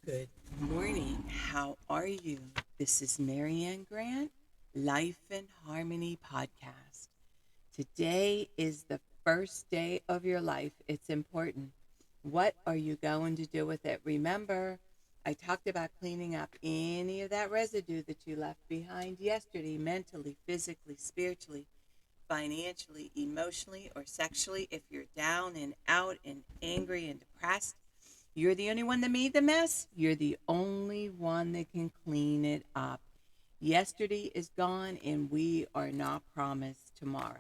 Good morning. How are you? This is Marianne Grant, Life in Harmony podcast. Today is the first day of your life. It's important. What are you going to do with it? Remember, I talked about cleaning up any of that residue that you left behind yesterday, mentally, physically, spiritually, financially, emotionally, or sexually. If you're down and out and angry and depressed, you're the only one that made the mess. You're the only one that can clean it up. Yesterday is gone, and we are not promised tomorrow.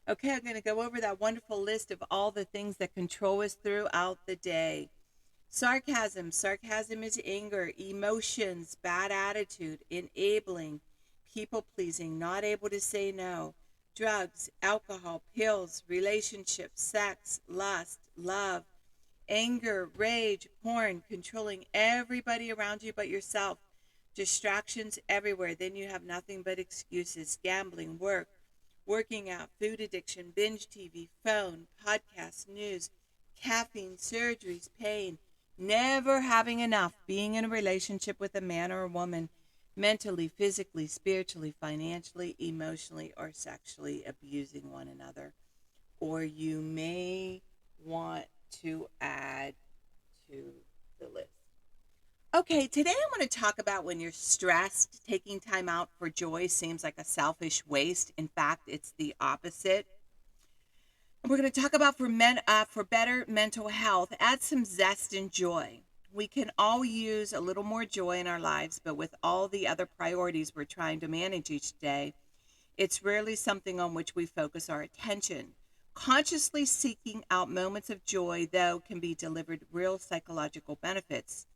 Okay, I'm going to go over that wonderful list of all the things that control us throughout the day. Sarcasm. Sarcasm is anger, emotions, bad attitude, enabling, people pleasing, not able to say no. Drugs, alcohol, pills, relationships, sex, lust, love, anger, rage, porn, controlling everybody around you but yourself, distractions everywhere. Then you have nothing but excuses, gambling, work, working out, food addiction, binge TV, phone, podcasts, news, caffeine, surgeries, pain, never having enough, being in a relationship with a man or a woman, mentally, physically, spiritually, financially, emotionally, or sexually abusing one another. Or you may want to add to the list. Okay, today I want to talk about when you're stressed, taking time out for joy seems like a selfish waste. In fact, it's the opposite. And we're going to talk about for better mental health, add some zest and joy. We can all use a little more joy in our lives, but with all the other priorities we're trying to manage each day, it's rarely something on which we focus our attention. Consciously seeking out moments of joy, though, can be delivered real psychological benefits,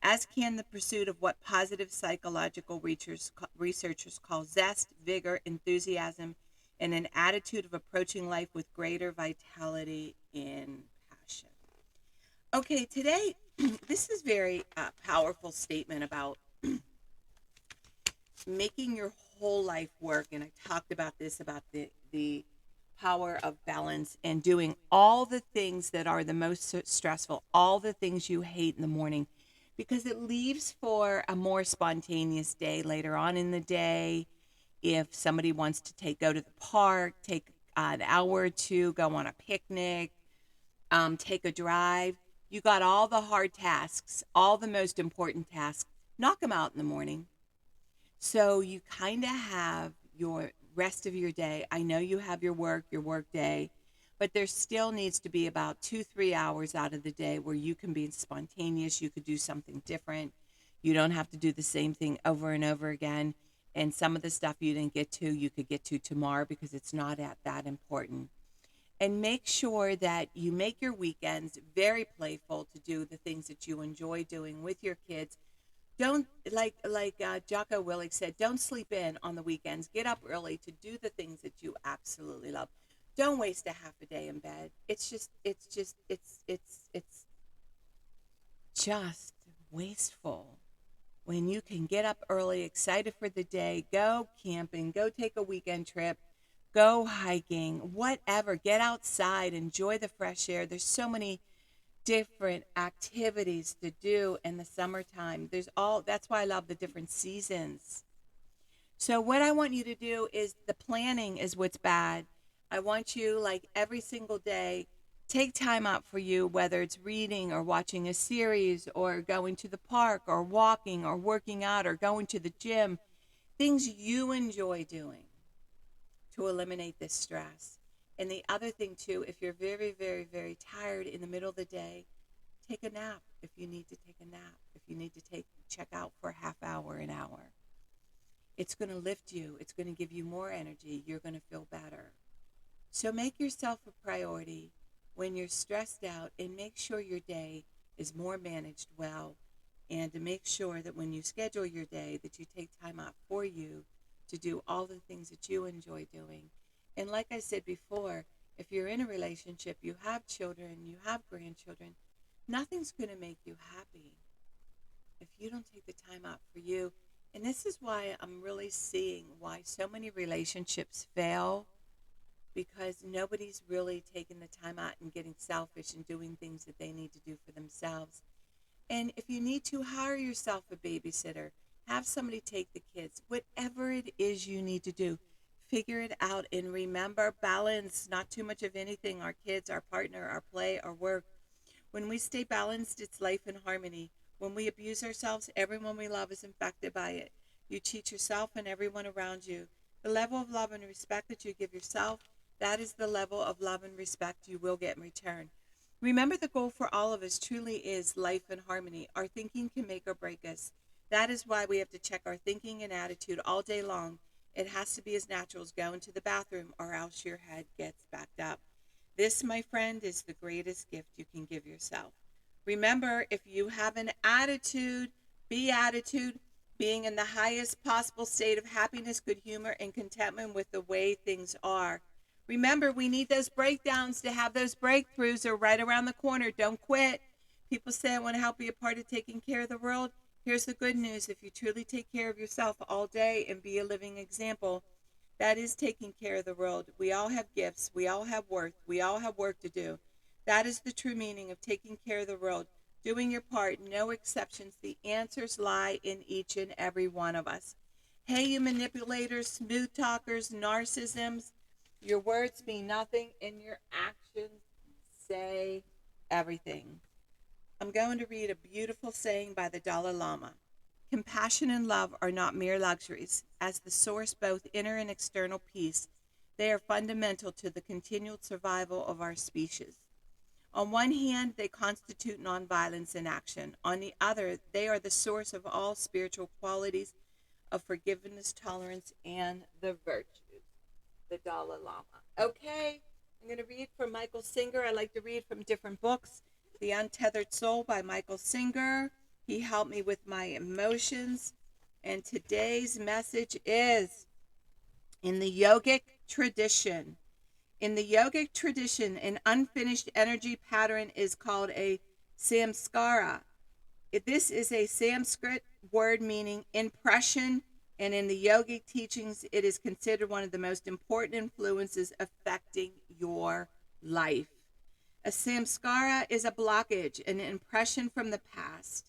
as can the pursuit of what positive psychological researchers call zest, vigor, enthusiasm, and an attitude of approaching life with greater vitality and passion. Okay, today, this is very powerful statement about making your whole life work. And I talked about this, about the power of balance and doing all the things that are the most stressful, all the things you hate in the morning, because it leaves for a more spontaneous day later on in the day. If somebody wants to go to the park, take an hour or two, go on a picnic, take a drive, you got all the hard tasks, all the most important tasks, knock them out in the morning, so you kind of have your rest of your day. I know you have your work day, but there still needs to be about 2, 3 hours out of the day where you can be spontaneous. You could do something different. You don't have to do the same thing over and over again. And some of the stuff you didn't get to, you could get to tomorrow because it's not that important. And make sure that you make your weekends very playful to do the things that you enjoy doing with your kids. Don't, Jocko Willig said, don't sleep in on the weekends. Get up early to do the things that you absolutely love. Don't waste a half a day in bed. It's just wasteful when you can get up early, excited for the day, go camping, go take a weekend trip, go hiking, whatever. Get outside, enjoy the fresh air. There's so many different activities to do in the summertime. That's why I love the different seasons. So what I want you to do is, the planning is what's bad. I want you, like, every single day, take time out for you, whether it's reading or watching a series or going to the park or walking or working out or going to the gym, things you enjoy doing to eliminate this stress. And the other thing too, if you're very, very, very tired in the middle of the day, take a nap if you need to take a nap. If you need to check out for a half hour, an hour. It's going to lift you. It's going to give you more energy. You're going to feel better. So make yourself a priority when you're stressed out, and make sure your day is more managed well, and to make sure that when you schedule your day that you take time out for you to do all the things that you enjoy doing. And like I said before, if you're in a relationship, you have children, you have grandchildren, nothing's going to make you happy if you don't take the time out for you. And this is why I'm really seeing why so many relationships fail, because nobody's really taking the time out and getting selfish and doing things that they need to do for themselves. And if you need to, hire yourself a babysitter. Have somebody take the kids. Whatever it is you need to do, figure it out. And remember, balance, not too much of anything, our kids, our partner, our play, our work. When we stay balanced, it's life in harmony. When we abuse ourselves, everyone we love is infected by it. You cheat yourself and everyone around you. The level of love and respect that you give yourself, that is the level of love and respect you will get in return. Remember, the goal for all of us truly is life and harmony. Our thinking can make or break us. That is why we have to check our thinking and attitude all day long. It has to be as natural as going to the bathroom, or else your head gets backed up. This, my friend, is the greatest gift you can give yourself. Remember, if you have an attitude, beatitude, being in the highest possible state of happiness, good humor, and contentment with the way things are. Remember, we need those breakdowns to have those breakthroughs. They're right around the corner. Don't quit. People say, I want to help be a part of taking care of the world. Here's the good news. If you truly take care of yourself all day and be a living example, that is taking care of the world. We all have gifts. We all have worth. We all have work to do. That is the true meaning of taking care of the world. Doing your part, no exceptions. The answers lie in each and every one of us. Hey, you manipulators, smooth talkers, narcissisms, your words mean nothing and your actions say everything. I'm going to read a beautiful saying by the Dalai Lama. Compassion and love are not mere luxuries. As the source both inner and external peace, they are fundamental to the continual survival of our species. On one hand, they constitute nonviolence in action. On the other, they are the source of all spiritual qualities of forgiveness, tolerance, and the virtues. The Dalai Lama. Okay, I'm going to read from Michael Singer. I like to read from different books. The Untethered Soul by Michael Singer. He helped me with my emotions. And today's message is in the yogic tradition. In the yogic tradition, an unfinished energy pattern is called a samskara. This is a Sanskrit word meaning impression, and in the yogic teachings, it is considered one of the most important influences affecting your life. A samskara is a blockage, an impression from the past.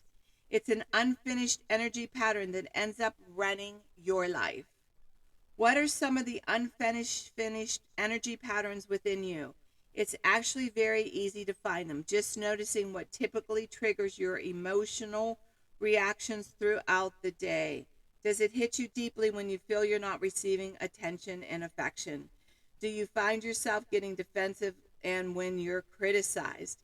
It's an unfinished energy pattern that ends up running your life. What are some of the unfinished energy patterns within you? It's actually very easy to find them. Just noticing what typically triggers your emotional reactions throughout the day. Does it hit you deeply when you feel you're not receiving attention and affection? Do you find yourself getting defensive and when you're criticized?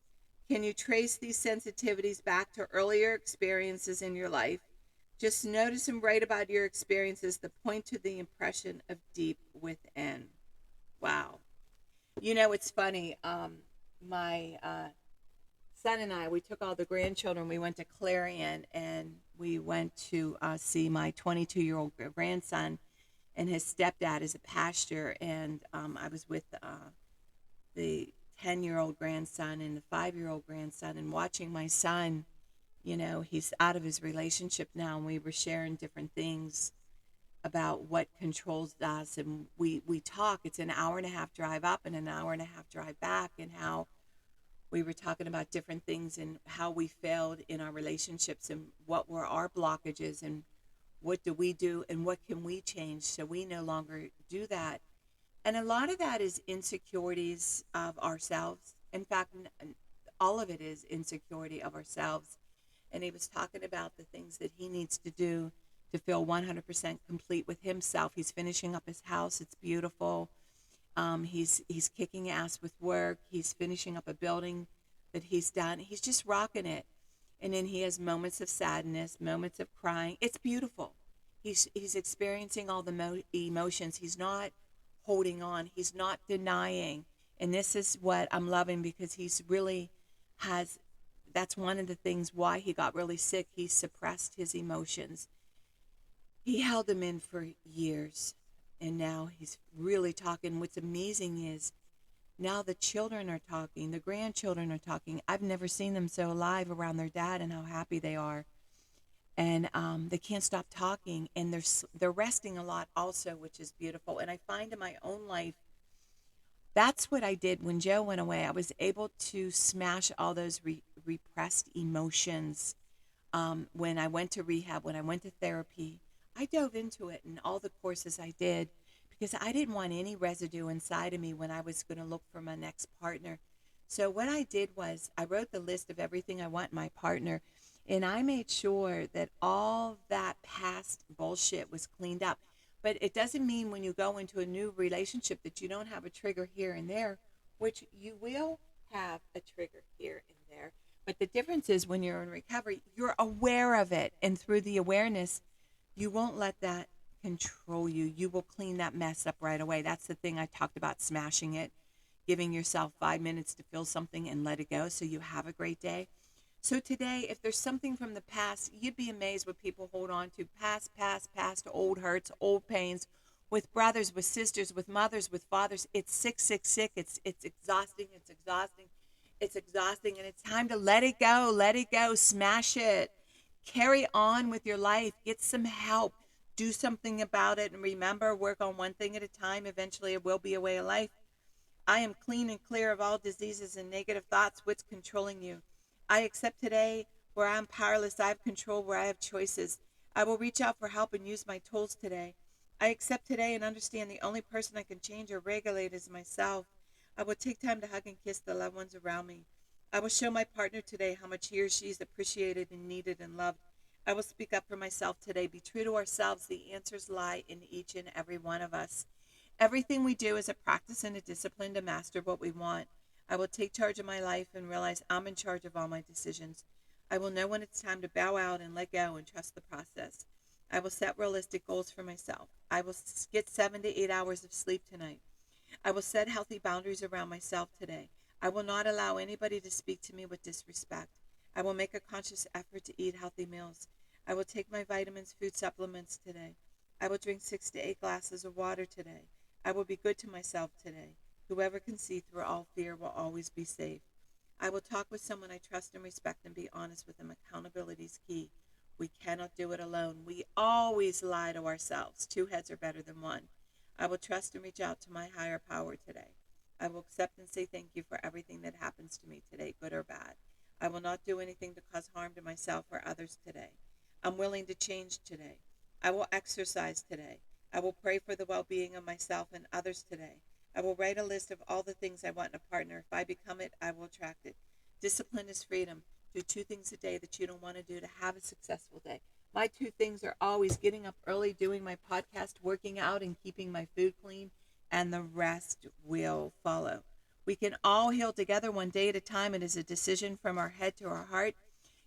Can you trace these sensitivities back to earlier experiences in your life? Just notice and write about your experiences that point to the impression of deep within. Wow. You know, it's funny. My son and I, we took all the grandchildren. We went to Clarion and we went to see my 22-year-old grandson, and his stepdad is a pastor. And I was with the 10-year-old grandson and the 5-year-old grandson, and watching my son. You know, he's out of his relationship now, and we were sharing different things about what controls us. And we talk. It's an hour and a half drive up and an hour and a half drive back, and how we were talking about different things and how we failed in our relationships and what were our blockages and what do we do and what can we change so we no longer do that. And a lot of that is insecurities of ourselves. In fact, all of it is insecurity of ourselves. And he was talking about the things that he needs to do to feel 100% complete with himself. He's finishing up his house. It's beautiful. He's kicking ass with work. He's finishing up a building that he's done. He's just rocking it. And then he has moments of sadness, moments of crying. It's beautiful. He's experiencing all the emotions. He's not holding on. He's not denying. And this is what I'm loving, because he's really has, that's one of the things why he got really sick. He suppressed his emotions. He held them in for years. And now he's really talking. What's amazing is now the children are talking, the grandchildren are talking. I've never seen them so alive around their dad and how happy they are. And they can't stop talking, and they're resting a lot also, which is beautiful. And I find in my own life, that's what I did when Joe went away. I was able to smash all those repressed emotions when I went to rehab, when I went to therapy, I dove into it and all the courses I did because I didn't want any residue inside of me when I was going to look for my next partner. So what I did was I wrote the list of everything I want in my partner, and I made sure that all that past bullshit was cleaned up. But it doesn't mean when you go into a new relationship that you don't have a trigger here and there, which you will have a trigger here and there. But the difference is when you're in recovery, you're aware of it. And through the awareness, you won't let that control you. You will clean that mess up right away. That's the thing I talked about, smashing it, giving yourself 5 minutes to feel something and let it go so you have a great day. So today, if there's something from the past, you'd be amazed what people hold on to. Past, old hurts, old pains, with brothers, with sisters, with mothers, with fathers. It's sick. It's exhausting. It's exhausting, and it's time to let it go. Let it go. Smash it. Carry on with your life. Get some help. Do something about it. And remember, work on one thing at a time. Eventually, it will be a way of life. I am clean and clear of all diseases and negative thoughts. What's controlling you? I accept today where I'm powerless. I have control where I have choices. I will reach out for help and use my tools today. I accept today and understand the only person I can change or regulate is myself. I will take time to hug and kiss the loved ones around me. I will show my partner today how much he or she is appreciated and needed and loved. I will speak up for myself today. Be true to ourselves. The answers lie in each and every one of us. Everything we do is a practice and a discipline to master what we want. I will take charge of my life and realize I'm in charge of all my decisions. I will know when it's time to bow out and let go and trust the process. I will set realistic goals for myself. I will get 7 to 8 hours of sleep tonight. I will set healthy boundaries around myself today. I will not allow anybody to speak to me with disrespect. I will make a conscious effort to eat healthy meals. I will take my vitamins, food supplements today. I will drink 6 to 8 glasses of water today. I will be good to myself today. Whoever can see through all fear will always be safe. I will talk with someone I trust and respect and be honest with them. Accountability is key. We cannot do it alone. We always lie to ourselves. 2 heads are better than one. I will trust and reach out to my higher power today. I will accept and say thank you for everything that happens to me today, good or bad. I will not do anything to cause harm to myself or others today. I'm willing to change today. I will exercise today. I will pray for the well-being of myself and others today. I will write a list of all the things I want in a partner. If I become it, I will attract it. Discipline is freedom. Do 2 things a day that you don't want to do to have a successful day. My 2 things are always getting up early, doing my podcast, working out, and keeping my food clean, and the rest will follow. We can all heal together one day at a time. It is a decision from our head to our heart.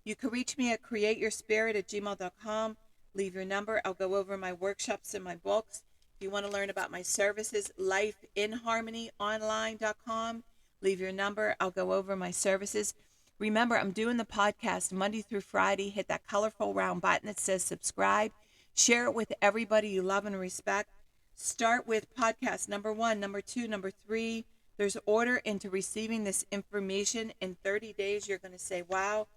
You can reach me at createyourspirit@gmail.com. Leave your number. I'll go over my workshops and my books. If you want to learn about my services, lifeinharmonyonline.com. Leave your number. I'll go over my services. Remember, I'm doing the podcast Monday through Friday. Hit that colorful round button that says subscribe. Share it with everybody you love and respect. Start with podcast number 1, number 2, number 3. There's order into receiving this information. In 30 days, you're going to say, wow.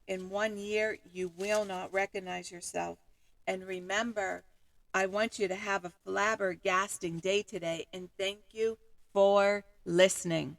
In 1 year, you will not recognize yourself. And remember, I want you to have a flabbergasting day today. And thank you for listening.